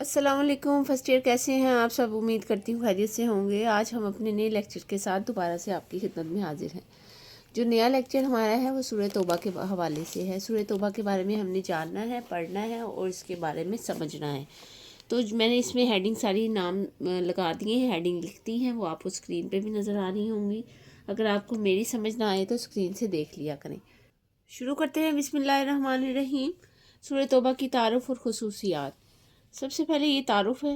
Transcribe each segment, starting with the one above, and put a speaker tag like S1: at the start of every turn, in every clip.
S1: السلام علیکم first year, کیسے ہیں آپ سب؟ امید کرتی ہوں خیریت سے ہوں گے۔ آج ہم اپنے نئے لیکچر کے ساتھ دوبارہ سے آپ کی خدمت میں حاضر ہیں۔ جو نیا لیکچر ہمارا ہے وہ سورہ توبہ کے حوالے سے ہے۔ سورہ توبہ کے بارے میں ہم نے جاننا ہے، پڑھنا ہے اور اس کے بارے میں سمجھنا ہے۔ تو میں نے اس میں ہیڈنگ ساری نام لگا دیے ہیں، ہیڈنگ لکھتی ہیں، وہ آپ کو اسکرین پہ بھی نظر آ رہی ہوں گی۔ اگر آپ کو میری سمجھ نہ آئے تو اسکرین سے دیکھ لیا کریں۔ شروع کرتے ہیں۔ بسم اللہ الرحمن الرحیم۔ سورہ توبہ کی تعارف اور خصوصیات۔ سب سے پہلے یہ تعارف ہے،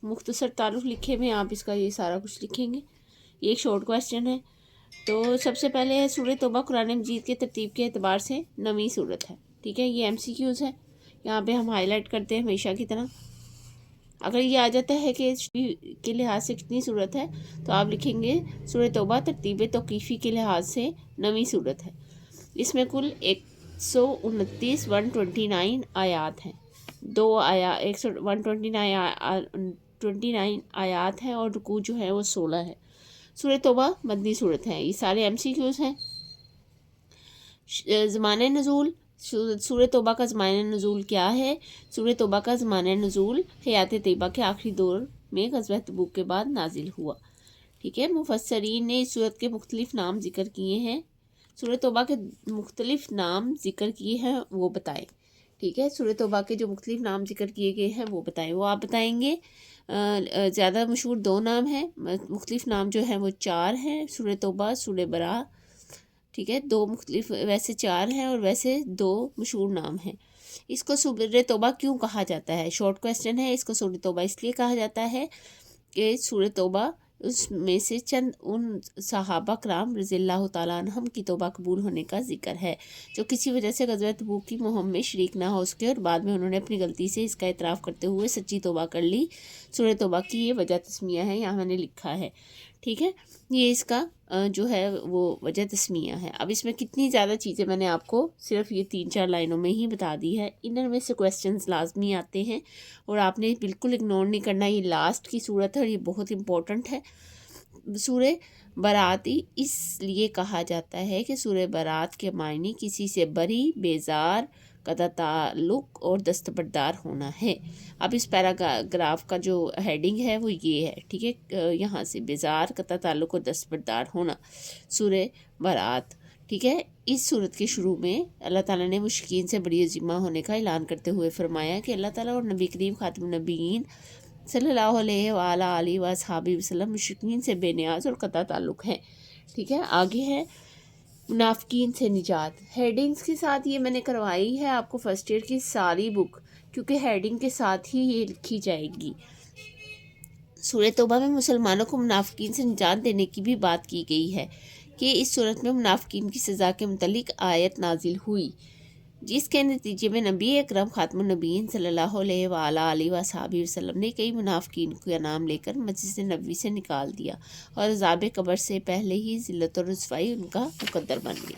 S1: مختصر تعارف لکھے ہوئے آپ اس کا یہ سارا کچھ لکھیں گے۔ یہ ایک شارٹ کویسچن ہے۔ تو سب سے پہلے ہے سورہ توبہ قرآن مجید کے ترتیب کے اعتبار سے نویں صورت ہے، ٹھیک ہے۔ یہ MCQs ہے، یہاں پہ ہم ہائی لائٹ کرتے ہیں ہمیشہ کی طرح۔ اگر یہ آ جاتا ہے کہ کے لحاظ سے کتنی صورت ہے تو آپ لکھیں گے سورہ توبہ ترتیب توقیفی کے لحاظ سے نویں صورت ہے۔ اس میں کل 129 آیات ہیں، 129 آیات ہیں اور رکوع جو ہے وہ 16 ہے۔ سورہ توبہ مدنی صورت ہے۔ یہ سارے MCQs ہیں۔ زمانہ نزول، سورہ توبہ کا زمانہ نزول کیا ہے؟ سورہ توبہ کا زمانہ نزول حیات طیبہ کے آخری دور میں غزوہ تبوک کے بعد نازل ہوا، ٹھیک ہے۔ مفسرین نے اس سورت کے مختلف نام ذکر کیے ہیں۔ سورہ توبہ کے مختلف نام ذکر کیے ہیں وہ بتائیں، ٹھیک ہے۔ سورہ توبہ کے جو مختلف نام ذکر کیے گئے ہیں وہ بتائیں، وہ آپ بتائیں گے۔ زیادہ مشہور 2 نام ہیں، مختلف نام جو ہیں وہ 4 ہیں، سورہ توبہ، سورہ برا، ٹھیک ہے۔ 2 مختلف، ویسے 4 ہیں اور ویسے 2 مشہور نام ہیں۔ اس کو سورہ توبہ کیوں کہا جاتا ہے؟ شارٹ کویسچن ہے۔ اس کو سورہ توبہ اس لیے کہا جاتا ہے کہ سورہ توبہ اس میں سے چند ان صحابہ کرام رضی اللہ تعالیٰ عنہم کی توبہ قبول ہونے کا ذکر ہے جو کسی وجہ سے غزوہ تبوک کی مہم میں شریک نہ ہو سکے اور بعد میں انہوں نے اپنی غلطی سے اس کا اعتراف کرتے ہوئے سچی توبہ کر لی۔ سورہ توبہ کی یہ وجہ تسمیہ ہے، یہاں میں نے لکھا ہے، ٹھیک ہے۔ یہ اس کا جو ہے وہ وجہ تسمیہ ہے۔ اب اس میں کتنی زیادہ چیزیں میں نے آپ کو صرف یہ 3-4 لائنوں میں ہی بتا دی ہے۔ ان میں سے کویسچنز لازمی آتے ہیں اور آپ نے بالکل اگنور نہیں کرنا۔ یہ لاسٹ کی صورت ہے اور یہ بہت امپورٹنٹ ہے۔ سورہ برات اس لیے کہا جاتا ہے کہ سورہ برات کے معنی کسی سے بری، بیزار، قطع تعلق اور دستبردار ہونا ہے۔ اب اس پیراگراف کا جو ہیڈنگ ہے وہ یہ ہے، ٹھیک ہے۔ یہاں سے بیزار، قطع تعلق اور دستبردار ہونا، سورہ برات، ٹھیک ہے۔ اس صورت کے شروع میں اللہ تعالیٰ نے مشرکین سے بڑی عظیمہ ہونے کا اعلان کرتے ہوئے فرمایا کہ اللہ تعالیٰ اور نبی کریم خاتم النبیین صلی اللہ علیہ وآلہ وصحبہ وسلم مشرکین سے بے نیاز اور قطع تعلق ہیں، ٹھیک ہے۔ آگے ہے منافقین سے نجات۔ ہیڈنگز کے ساتھ یہ میں نے کروائی ہے آپ کو فرسٹ ایئر کی ساری بک، کیونکہ ہیڈنگ کے ساتھ ہی یہ لکھی جائے گی۔ سورہ توبہ میں مسلمانوں کو منافقین سے نجات دینے کی بھی بات کی گئی ہے کہ اس صورت میں منافقین کی سزا کے متعلق آیت نازل ہوئی، جس کے نتیجے میں نبی اکرم خاتم النبیین صلی اللہ علیہ وآلہ وصحبہ وسلم نے کئی منافقین کا نام لے کر مسجد نبوی سے نکال دیا اور عذاب قبر سے پہلے ہی ذلت اور رسوائی ان کا مقدر بن گئی۔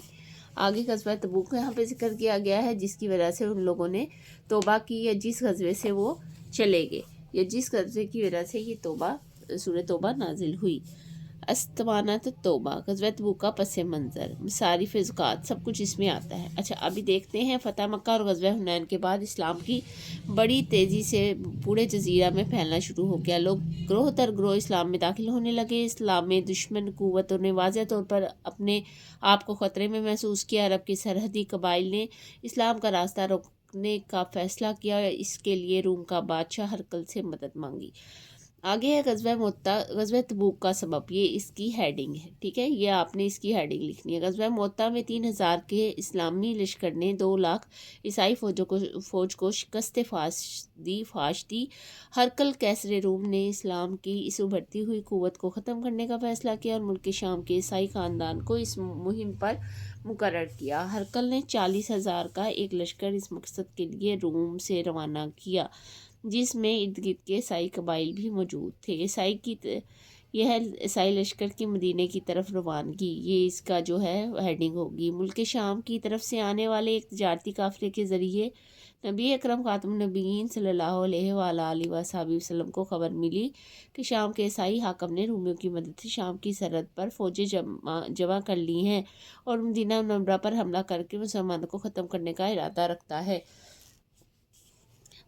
S1: آگے غزوہ تبوک یہاں پہ ذکر کیا گیا ہے، جس کی وجہ سے ان لوگوں نے توبہ کی، یا جس غزوے سے وہ چلے گئے، یا جس غزوے کی وجہ سے یہ سورہ توبہ نازل ہوئی۔ استوانت توبہ، غزوہ تبوک کا پس منظر، مصارف زکوٰۃ، سب کچھ اس میں آتا ہے۔ اچھا، ابھی دیکھتے ہیں فتح مکہ اور غزوہ حنین کے بعد اسلام کی بڑی تیزی سے پورے جزیرہ میں پھیلنا شروع ہو گیا۔ لوگ گروہ در گروہ اسلام میں داخل ہونے لگے۔ اسلام میں دشمن قوتوں نے واضح طور پر اپنے آپ کو خطرے میں محسوس کیا۔ عرب کے سرحدی قبائل نے اسلام کا راستہ روکنے کا فیصلہ کیا، اس کے لیے روم کا بادشاہ ہرقل سے مدد مانگی۔ آگے ہے غزوہ تبوک کا سبب، یہ اس کی ہیڈنگ ہے، ٹھیک ہے۔ یہ آپ نے اس کی ہیڈنگ لکھنی ہے۔ غزوہ مؤتہ میں 3000 کے اسلامی لشکر نے 2 لاکھ عیسائی فوج کو شکست فاش دی۔ ہرقل کیسر روم نے اسلام کی اس ابھرتی ہوئی قوت کو ختم کرنے کا فیصلہ کیا اور ملک شام کے عیسائی خاندان کو اس مہم پر مقرر کیا۔ ہرقل نے 40,000 کا ایک لشکر اس مقصد کے لیے روم سے روانہ کیا، جس میں ارد گرد کے عیسائی قبائل بھی موجود تھے۔ عیسائی لشکر کی مدینے کی طرف روانگی، یہ اس کا جو ہے ہیڈنگ ہوگی۔ ملک شام کی طرف سے آنے والے ایک تجارتی قافلے کے ذریعے نبی اکرم خاتم النبیین صلی اللہ علیہ وآلہ وصحبہ وسلم کو خبر ملی کہ شام کے عیسائی حاکم نے رومیوں کی مدد سے شام کی سرحد پر فوجیں جمع کر لی ہیں اور مدینہ منورہ پر حملہ کر کے مسلمانوں کو ختم کرنے کا ارادہ رکھتا ہے۔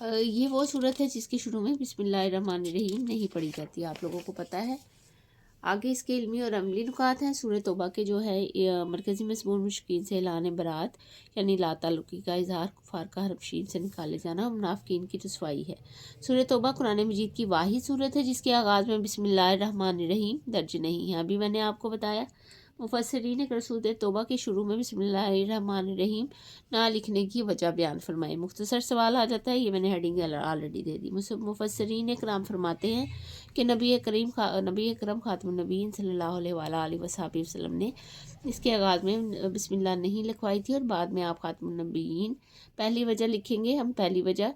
S1: یہ وہ صورت ہے جس کے شروع میں بسم اللہ الرحمن الرحیم نہیں پڑھی جاتی، آپ لوگوں کو پتہ ہے۔ آگے اس کے علمی اور عملی نکات ہیں۔ سورہ توبہ کے جو ہے مرکزی مضمون مشرکین سے اعلان برات یعنی لا تعلقی کا اظہار، کفار کا حرف شین سے نکالے جانا اور منافقین کی رسوائی ہے۔ سورہ توبہ قرآن مجید کی واحد صورت ہے جس کے آغاز میں بسم اللہ الرحمن الرحیم درج نہیں ہے۔ ابھی میں نے آپ کو بتایا مفسرین نے سورہ توبہ کے شروع میں بسم اللہ الرحمن الرحیم نہ لکھنے کی وجہ بیان فرمائے۔ مختصر سوال آ جاتا ہے، یہ میں نے ہیڈنگ آلریڈی دے دی۔ مفسرین کرام فرماتے ہیں کہ نبی اکرم خاتم النبیین صلی اللہ علیہ وآلہ وصحبہ وسلم نے اس کے آغاز میں بسم اللہ نہیں لکھوائی تھی، اور بعد میں آپ خاتم النبیین پہلی وجہ لکھیں گے ہم۔ پہلی وجہ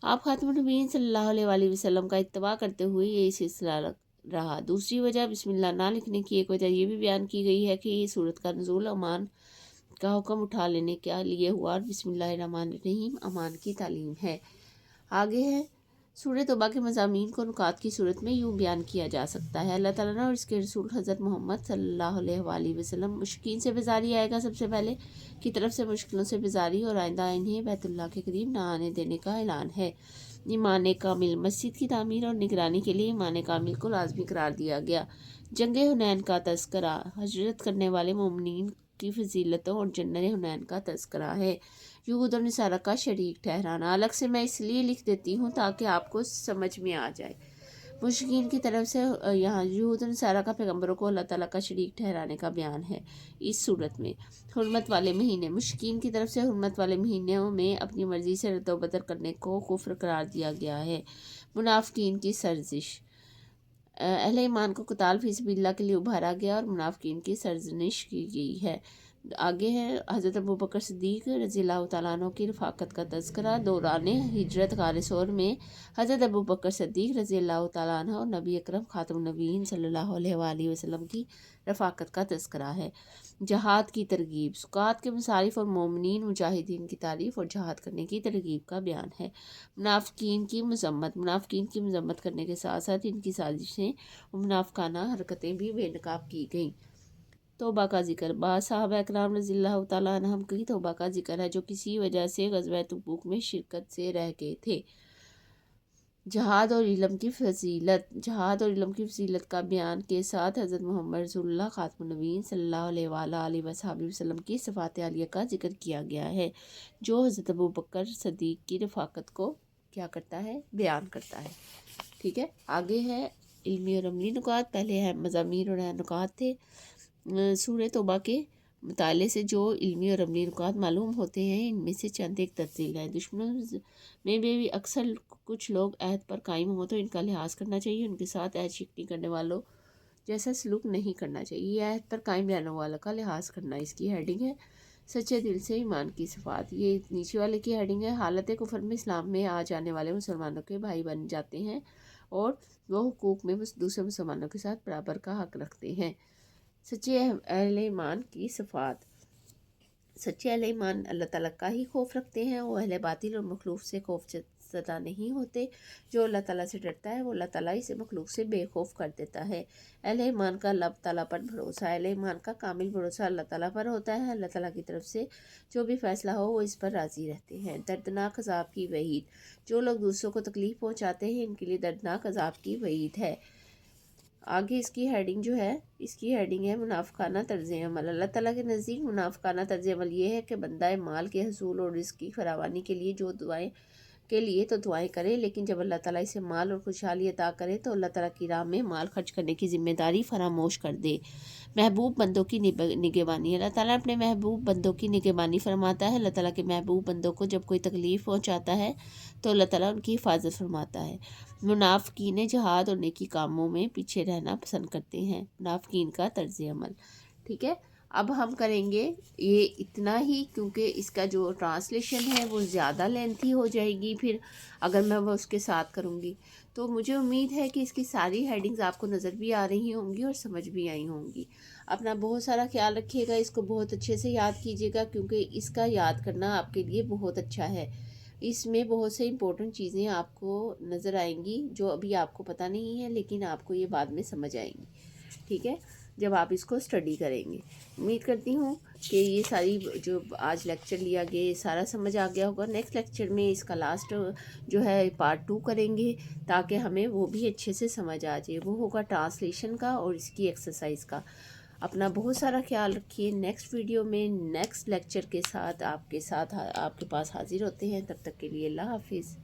S1: آپ خاتم النبیین صلی اللہ علیہ وآلہ وسلم کا اتباع کرتے ہوئے یہ سلسلہ رہا۔ دوسری وجہ بسم اللہ نہ لکھنے کی ایک وجہ یہ بھی بیان کی گئی ہے کہ یہ سورت کا نزول امان کا حکم اٹھا لینے کے لیے ہوا، اور بسم اللہ الرحمن الرحیم امان کی تعلیم ہے۔ آگے ہے سورہ توبہ کے مضامین کو نکات کی صورت میں یوں بیان کیا جا سکتا ہے۔ اللہ تعالیٰ اور اس کے رسول حضرت محمد صلی اللہ علیہ وآلہ وسلم مشرکین سے بیزاری آئے گا سب سے پہلے کی طرف سے مشکلوں سے بیزاری، اور آئندہ انہیں بیت اللہ کے قریب نہ آنے دینے کا اعلان ہے۔ ایمان کامل، مسجد کی تعمیر اور نگرانی کے لیے ایمان کامل کو لازمی قرار دیا گیا۔ جنگ حنین کا تذکرہ، ہجرت کرنے والے مومنین کی فضیلتوں اور جنگ حنین کا تذکرہ ہے۔ یہود اور نصارہ کا شریک ٹھہرانا، الگ سے میں اس لیے لکھ دیتی ہوں تاکہ آپ کو سمجھ میں آ جائے۔ مشرکین کی طرف سے یہاں یہود اور نصارہ کا پیغمبروں کو اللہ تعالیٰ کا شریک ٹھہرانے کا بیان ہے اس صورت میں۔ حرمت والے مہینے، مشرکین کی طرف سے حرمت والے مہینوں میں اپنی مرضی سے رد و بدل کرنے کو کفر قرار دیا گیا ہے۔ منافقین کی سرزش، اہل ایمان کو قتال فی سبیل اللہ کے لیے ابھارا گیا اور منافقین کی سرزنش کی گئی ہے۔ آگے ہے حضرت ابوبکر صدیق رضی اللہ تعالیٰ عنہ کی رفاقت کا تذکرہ۔ دوران ہجرت غار ثور میں حضرت ابوبکر صدیق رضی اللہ تعالیٰ عنہ اور نبی اکرم خاتم النبیین صلی اللہ علیہ وآلہ وسلم کی رفاقت کا تذکرہ ہے۔ جہاد کی ترغیب، زکوٰۃ کے مصارف اور مومنین مجاہدین کی تعریف اور جہاد کرنے کی ترغیب کا بیان ہے۔ منافقین کی مذمت، منافقین کی مذمت کرنے کے ساتھ ساتھ ان کی سازشیں اور منافقانہ حرکتیں بھی بے نقاب کی گئیں۔ توبہ کا ذکر، بعض صحابہ اکرام رضی اللہ تعالیٰ عنہم کی توبہ کا ذکر ہے جو کسی وجہ سے غزوہ تبوک میں شرکت سے رہ گئے تھے۔ جہاد اور علم کی فضیلت، جہاد اور علم کی فضیلت کا بیان کے ساتھ حضرت محمد رسول اللہ خاتم النبیین صلی اللہ علیہ وآلہ وصحبہ وسلم کی صفات عالیہ کا ذکر کیا گیا ہے جو حضرت ابوبکر صدیق کی رفاقت کو کیا کرتا ہے، بیان کرتا ہے۔ ٹھیک ہے، آگے ہے علمی اور عملی نکات۔ پہلے ہے مضامین اور نکات تھے۔ سورہ توبہ کے مطالعے سے جو علمی اور عملی نکات معلوم ہوتے ہیں ان میں سے چند ایک تفصیل ہے۔ دشمنوں میں بھی اکثر کچھ لوگ عہد پر قائم ہوں تو ان کا لحاظ کرنا چاہیے، ان کے ساتھ عہد شکنی کرنے والوں جیسا سلوک نہیں کرنا چاہیے۔ یہ عہد پر قائم رہنے والوں کا لحاظ کرنا، اس کی ہیڈنگ ہے سچے دل سے ایمان کی صفات۔ یہ نیچے والے کی ہیڈنگ ہے حالت کفر میں اسلام میں آ جانے والے مسلمانوں کے بھائی بن جاتے ہیں اور وہ حقوق میں دوسرے مسلمانوں کے ساتھ برابر کا حق رکھتے ہیں۔ سچے اہل ایمان کی صفات، سچے اہل ایمان اللہ تعالیٰ کا ہی خوف رکھتے ہیں، وہ اہل باطل اور مخلوق سے خوف زدہ نہیں ہوتے۔ جو اللہ تعالیٰ سے ڈرتا ہے وہ اللہ تعالیٰ اسے مخلوق سے بے خوف کر دیتا ہے۔ اہل ایمان کا اللہ تعالیٰ پر بھروسہ، اہل ایمان کا کامل بھروسہ اللہ تعالیٰ پر ہوتا ہے۔ اللہ تعالیٰ کی طرف سے جو بھی فیصلہ ہو وہ اس پر راضی رہتے ہیں۔ دردناک عذاب کی وعید، جو لوگ دوسروں کو تکلیف پہنچاتے ہیں ان کے لیے دردناک عذاب کی وعید ہے۔ آگے اس کی ہیڈنگ جو ہے، اس کی ہیڈنگ ہے منافقانہ طرز عمل۔ اللہ تعالیٰ کے نزدیک منافقانہ طرز عمل یہ ہے کہ بندہ مال کے حصول اور رزق کی فراوانی کے لیے تو دعائیں کرے، لیکن جب اللہ تعالیٰ اسے مال اور خوشحالی عطا کرے تو اللہ تعالیٰ کی راہ میں مال خرچ کرنے کی ذمہ داری فراموش کر دے۔ محبوب بندوں کی نگہبانی، اللہ تعالیٰ اپنے محبوب بندوں کی نگہبانی فرماتا ہے۔ اللہ تعالیٰ کے محبوب بندوں کو جب کوئی تکلیف پہنچاتا ہے تو اللہ تعالیٰ ان کی حفاظت فرماتا ہے۔ منافقین جہاد اور نیکی کاموں میں پیچھے رہنا پسند کرتے ہیں، منافقین کا طرز عمل۔ ٹھیک ہے، اب ہم کریں گے یہ اتنا ہی کیونکہ اس کا جو ٹرانسلیشن ہے وہ زیادہ لینتھی ہو جائے گی پھر اگر میں وہ اس کے ساتھ کروں گی، تو مجھے امید ہے کہ اس کی ساری ہیڈنگز آپ کو نظر بھی آ رہی ہوں گی اور سمجھ بھی آئی ہوں گی۔ اپنا بہت سارا خیال رکھیے گا، اس کو بہت اچھے سے یاد کیجیے گا کیونکہ اس کا یاد کرنا آپ کے لیے بہت اچھا ہے۔ اس میں بہت سے امپورٹنٹ چیزیں آپ کو نظر آئیں گی جو ابھی آپ کو پتہ نہیں ہے لیکن آپ کو یہ بعد میں سمجھ آئیں گی۔ ٹھیک ہے، جب آپ اس کو اسٹڈی کریں گے۔ امید کرتی ہوں کہ یہ ساری جو آج لیکچر لیا گیا یہ سارا سمجھ آ گیا ہوگا۔ نیکسٹ لیکچر میں اس کا لاسٹ جو ہے پارٹ 2 کریں گے تاکہ ہمیں وہ بھی اچھے سے سمجھ آ جائے، وہ ہوگا ٹرانسلیشن کا اور اس کی ایکسرسائز کا۔ اپنا بہت سارا خیال رکھیے۔ نیکسٹ ویڈیو میں نیکسٹ لیکچر کے ساتھ آپ کے پاس حاضر ہوتے ہیں، تب تک کے لیے اللہ حافظ۔